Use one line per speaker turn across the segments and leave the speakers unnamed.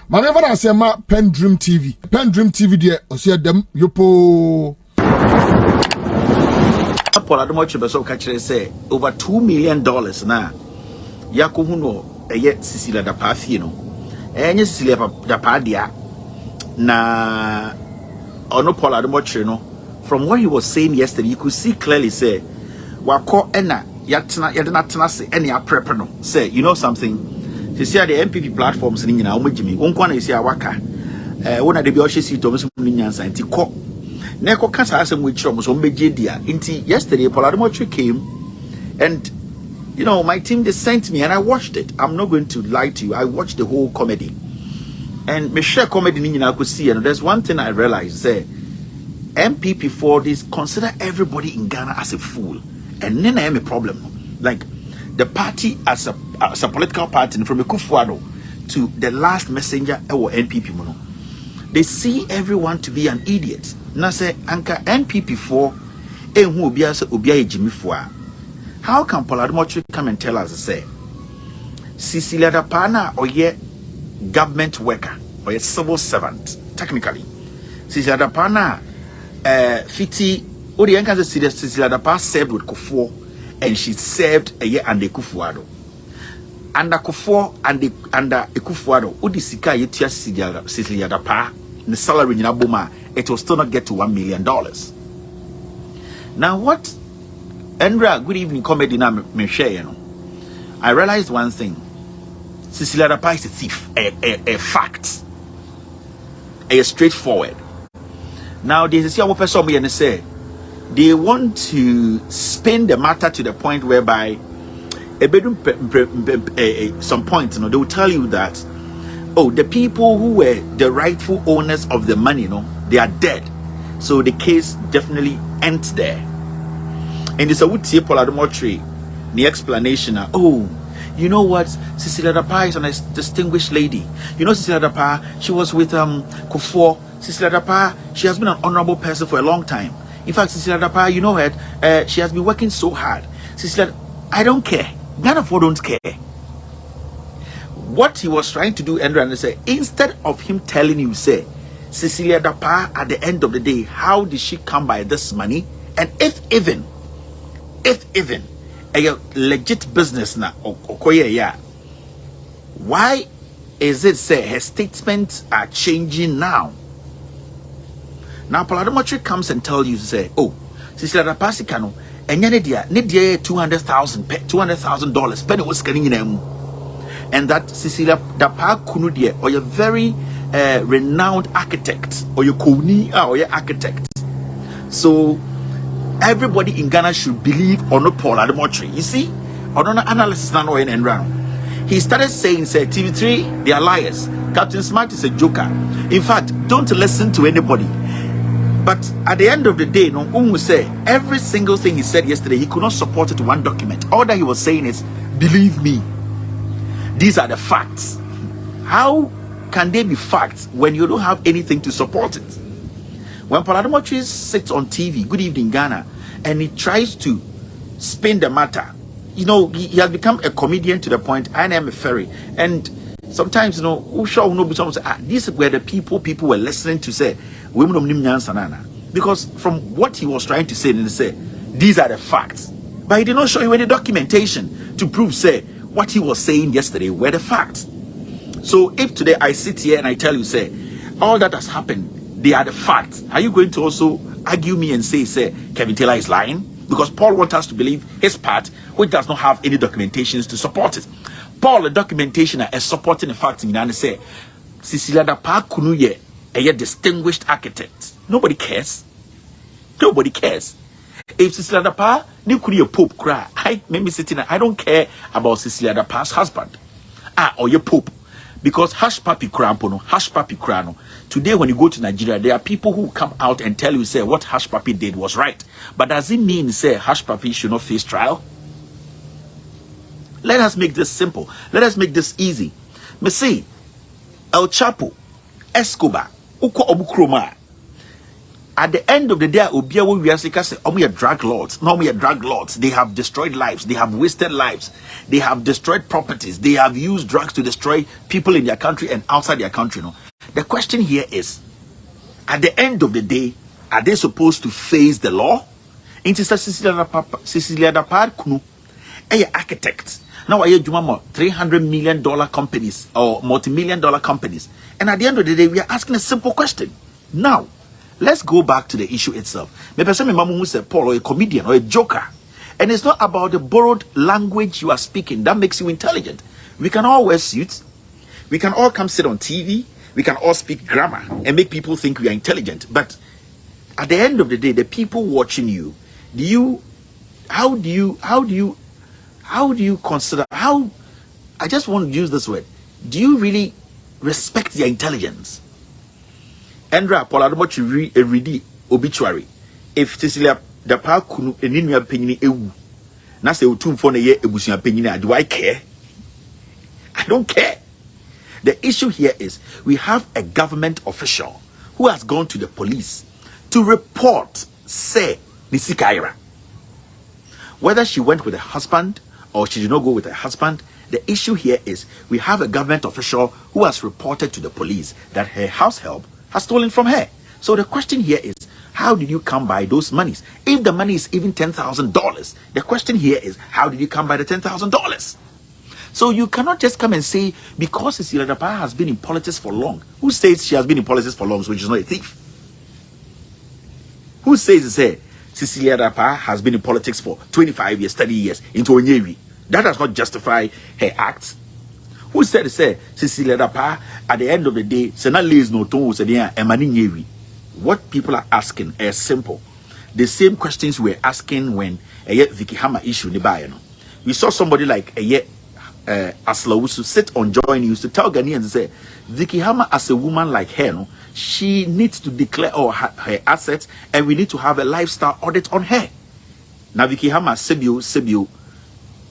My never say ma PENDREAM TV. PENDREAM TV there. Osia dem yopo.
Paul Adom Otchere Otchere say over $2 million na. Yako huno Cecilia Dapaah fie no. Cecilia Dapaah dia na ono Paul Adom Otchere no. From what he was saying yesterday, you could see clearly say wako ena yadena tena se ene prep no. Say, you know something? Cecilia the MPP platforms ni nyina omagimi. Wonkwa na isia waka. Wona de bi o hye to so ni nyansa nti ko. Na ko kasa asem we chiro so mbeje dia. Nti yesterday Paul Adom Otchere came and you know, my team, they sent me and I watched it. I'm not going to lie to you. I watched the whole comedy. And me share comedy ni I could see. And there's one thing I realized. Say, MPP for this consider everybody in Ghana as a fool. And then I am a problem. Like, the party as a political party, from Kufuor to the last messenger or MPP mono, they see everyone to be an idiot. Now say, Anka MPP for who obiya Jimmy for. How can Paul Adom Otchere come and tell us, say, Cecilia Dapaah or ye government worker or a civil servant, technically. Cecilia Dapaah fiti odi yanka Cecilia Dapaah served with Kufuor and she served a year under Kufuor. Under Kufuor and under Kufuor, odi sika yetia Cecilia Dapaah the salary in Aboma, it will still not get to $1 million. Now what? Andrea, good evening, comedy na me share, you know. I realized one thing. Cecilia Dapaah is a thief, a fact. A straightforward. Now, this is what person and say they want to spin the matter to the point whereby some point, you know, they will tell you that, oh, the people who were the rightful owners of the money, you know, they are dead. So the case definitely ends there. And it's a would see Paul Adom Otchere, the explanation. Oh, you know what? Cecilia Dapaah is a distinguished lady. You know, Cecilia Dapaah, she was with Kufuor. Cecilia Dapaah, she has been an honorable person for a long time. In fact, Cecilia Dapaah, you know her, she has been working so hard. Cecilia, I don't care. None of us don't care. What he was trying to do, Andrew, and say, instead of him telling you, say, Cecilia Dapaah, at the end of the day, how did she come by this money? And if even a legit business na okoye ya, why is it say her statements are changing now? Now Paul Adom Otchere comes and tells you, say, oh, Cecilia Dapaah sikano enya ne dia $200,000 penny was getting in, and that Cecilia Dapaah kunu dia or a very renowned architect or your kuni or your architect. So everybody in Ghana should believe or not Paul Adom Otchere. You see, or no analysis now and round. He started saying, say, TV3, they are liars. Captain Smart is a joker. In fact, don't listen to anybody. But at the end of the day, no one will say every single thing he said yesterday, he could not support it to one document. All that he was saying is, believe me, these are the facts. How can they be facts when you don't have anything to support it? When Paul Adom Otchere sits on TV, Good Evening Ghana, and he tries to spin the matter, you know, he has become a comedian to the point, I am a ferry. And sometimes, you know, someone say, these were the people were listening to say, because from what he was trying to say, and say, these are the facts. But he did not show you any documentation to prove, say, what he was saying yesterday were the facts. So if today I sit here and I tell you, say, all that has happened, they are the facts, are you going to also argue me and say Kevin Taylor is lying? Because Paul wants us to believe his part, which does not have any documentations to support it. Paul, the documentation is supporting the fact in Ghana, say Cecilia Dapaah kunuye a distinguished architect. Nobody cares. Nobody cares. If Cecilia Dapaah ni kuni a pope cry, I don't care about Cecilia Dapaah's husband. Or your pope. Because hush papi krano. Today when you go to Nigeria, there are people who come out and tell you, say, what hush papi did was right. But does it mean, say, hush papi should not face trial? Let us make this simple. Let us make this easy. Me see, El Chapo, Escobar, Uko Obukroma, At the end of the day, Obiawo Wiasika say, "Oh, we are drug lords. No, we are drug lords. They have destroyed lives. They have wasted lives. They have destroyed properties. They have used drugs to destroy people in their country and outside their country." No, the question here is, at the end of the day, are they supposed to face the law? Into Cecilia Dapaah kunu, a architect. Now I do $300 million companies or multi-million dollar companies, and at the end of the day, we are asking a simple question. Now, let's go back to the issue itself. Me person me mamu say Paul or a comedian or a joker, and it's not about the borrowed language you are speaking that makes you intelligent. We can all wear suits, we can all come sit on TV, we can all speak grammar and make people think we are intelligent. But at the end of the day, the people watching you, how do you consider, how, I just want to use this word, do you really respect their intelligence? Endra Paul Adom read obituary. If Cecilia Dapaah kunu eninu apanyini ewu, na se otumfo na ye ebusu apanyini, do I care? I don't care. The issue here is we have a government official who has gone to the police to report, say, Nisikaira. Whether she went with her husband or she did not go with her husband, the issue here is we have a government official who has reported to the police that her house help has stolen from her. So the question here is, how did you come by those monies? If the money is even $10,000, the question here is, how did you come by the $10,000? So you cannot just come and say, because Cecilia Dapaah has been in politics for long. Who says she has been in politics for long, so she's not a thief? Who says Cecilia Dapaah has been in politics for 25 years, 30 years, into Onyewi? That does not justify her acts. Who said Cecilia Dapaah at the end of the day, what people are asking is simple. The same questions we're asking when Vicky Hammer issue the buy. We saw somebody like Aslawusu sit on Joy News to tell Ghanaians and say, Vicky Hammer, as a woman like her, no, she needs to declare all her assets, and we need to have a lifestyle audit on her. Now Vicky Hammer sebio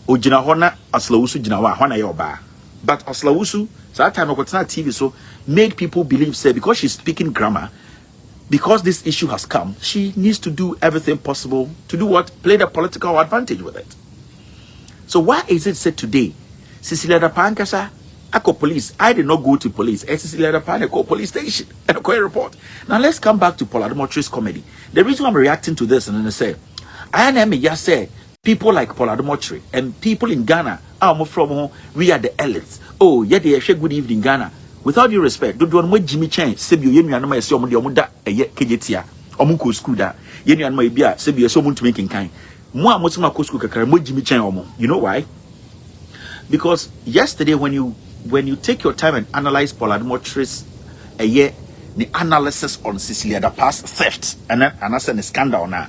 ojina hona Aslawusu jina wa hona yoba. But Aslawusu, so that time TV, so made people believe, say, because she's speaking grammar, because this issue has come, she needs to do everything possible to do what? Play the political advantage with it. So why is it said today, Cecilia Dapaah I call police? I did not go to police. Cecilia Dapaah I call police station and I call a report. Now let's come back to Paul Adom comedy. The reason I'm reacting to this, and then I say, I am just say people like Paul Adom and people in Ghana, we are the elites. Oh, yeah, they say good evening, Ghana. Without due respect, don't want Jimmy Chan, Sebio, Yenua, see Omuda, a ye Kejetia, Omuko Skuda, Yenua, my beer, Sebio, someone to make in kind. More Mosuma Kosku, Jimmy Chan. You know why? Because yesterday, when you take your time and analyze Paul Adom the analysis on Cecilia Dapaah's theft and a scandal now,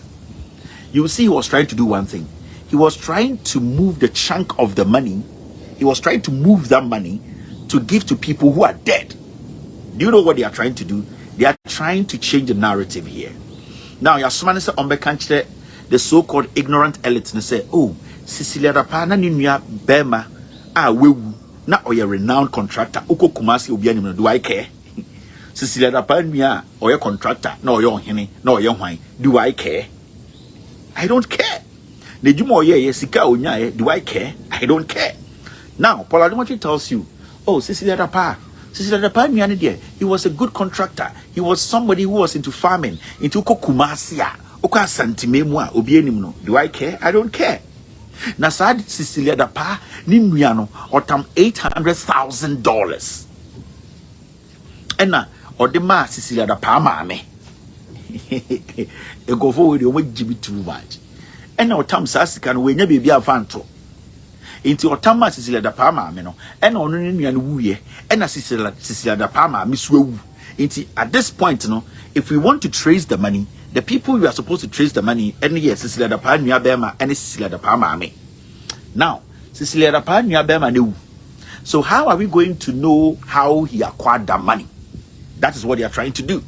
you will see he was trying to do one thing. He was trying to move the chunk of the money. He was trying to move that money to give to people who are dead. Do you know what they are trying to do? They are trying to change the narrative here. Now, Yasumani said, the so-called ignorant elites, and say, oh, Cecilia Dapaah na ninuya bema wewu na oye renowned contractor. Uko Kumasi obiani, do I care? Cecilia Dapaah niya oye contractor, no oye ohene, no oye hwan. Do I care? I don't care. Do I care? I don't care. Now, Paul Adom tells you, oh, Cecilia Dapaah, he was a good contractor. He was somebody who was into farming, into Kumasia. Do I care? I don't care. Nasad Cecilia Dapaah, Nimriano, or tam $800,000. And now, or the ma Cecilia Dapaah, mame. You go forward, you won't give it too much. And now, Tam Sassican, we never be a fanto. Into Otama Cecilia Dapaah, meno, and on and wooye, and a Cecilia Dapaah, Miss Woo. At this point, no, if we want to trace the money, the people we are supposed to trace the money, and yes, Cecilia Dapaah, Niabema, and Cecilia Dapaah, me. Now, Cecilia Dapaah, Niabema, no. So, how are we going to know how he acquired that money? That is what they are trying to do.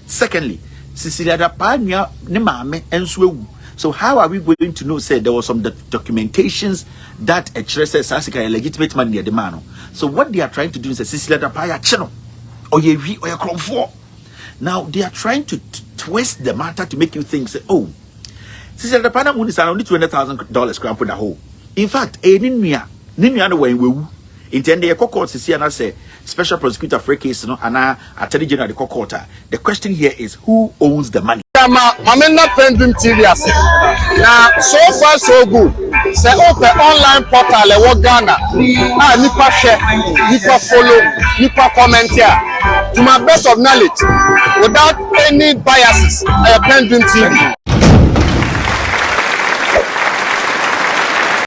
Secondly, Cecilia Dapaah, Nimame, and Swew. So how are we going to know? Say there was some documentations that Otchere says a legitimate money near the man. So what they are trying to do is Cecilia Dapaah channel or ye or your crop for. Now they are trying to twist the matter to make you think, say, oh, Cecilia, the panel moon is only $200,000 cramp in the hole. In fact, Ninia no way we intend the court Cecilia say special prosecutor for a case, no, and attorney general the court. The question here is who owns the money?
Mamena PENDREAM TV ase. Now so far so good. Say open online portal e wo Ghana. Nipa share, nipa follow, nipa comment here. To my best of knowledge, without any biases, PENDREAM TV.